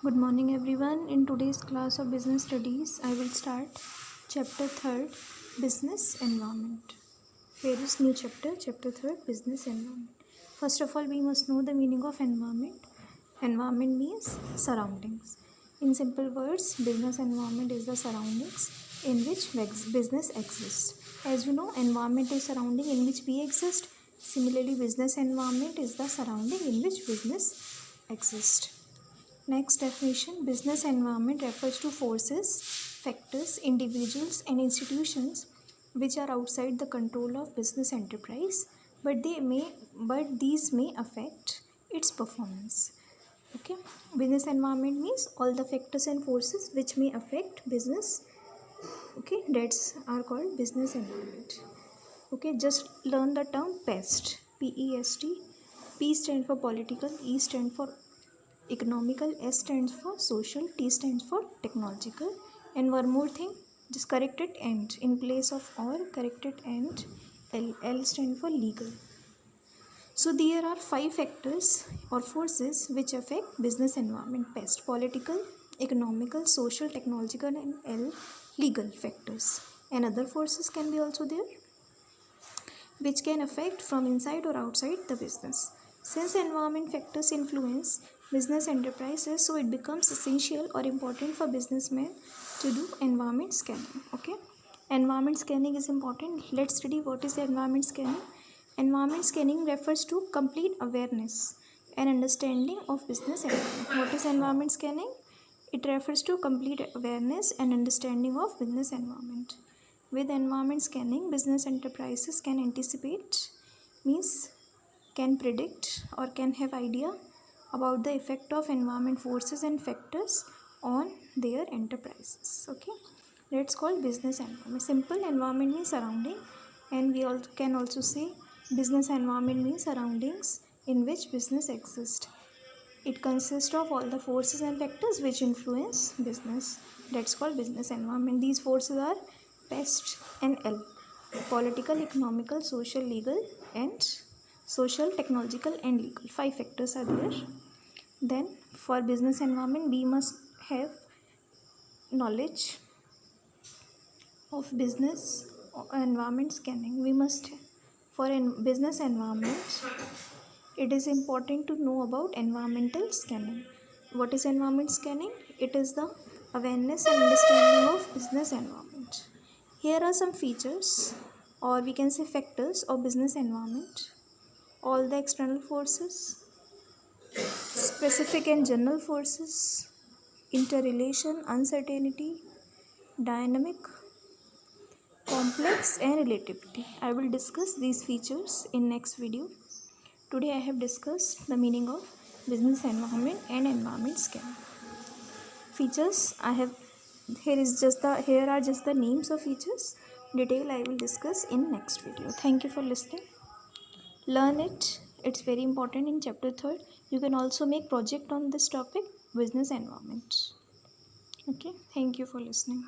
Good morning everyone. In today's class of business studies, I will start chapter 3rd business environment. Here is new chapter 3rd business environment. First of all, we must know the meaning of environment. Environment means surroundings. In simple words, business environment is the surroundings in which business exists. As you know, environment is surrounding in which we exist. Similarly, business environment is the surrounding in which business exists. Next definition, business environment refers to forces, factors, individuals and institutions which are outside the control of business enterprise, but these may affect its performance. Okay, business environment means all the factors and forces which may affect business. Okay, that's are called business environment. Okay, just learn the term PEST. PEST. P stands for political, E stands for economical, S stands for social, T stands for technological, and one more thing, just correct it and in place of or correct it and L stands for legal. So there are 5 factors or forces which affect business environment: PEST, political, economical, social, technological, and L legal factors. And other forces can be also there which can affect from inside or outside the business. Since environment factors influence business enterprises, so it becomes essential or important for businessmen to do environment scanning. Okay, environment scanning is important. Let's study what is environment scanning. Environment scanning refers to complete awareness and understanding of business environment. What is environment scanning? It refers to complete awareness and understanding of business environment. With environment scanning, business enterprises can anticipate, means can predict or can have idea about the effect of environment forces and factors on their enterprises. Okay, that's called business environment. Simple, environment means surrounding, and we all can also say business environment means surroundings in which business exists. It consists of all the forces and factors which influence business. That's called business environment. These forces are PEST and L: political, economical, social, legal, and social, technological, and legal. 5 factors are there. Then for business environment, we must have knowledge of business environment scanning. We must, for business environment, it is important to know about environmental scanning. What is environment scanning? It is the awareness and understanding of business environment. Here are some features, or we can say factors of business environment. All the external forces, specific and general forces, interrelation, uncertainty, dynamic, complex and relativity. I will discuss these features in next video. Today I have discussed the meaning of business environment and environment scanning. Features I have here are just the names of features. Detail I will discuss in next video. Thank you for listening. Learn it. It's very important in chapter 3rd. You can also make project on this topic, business environment. Okay, thank you for listening.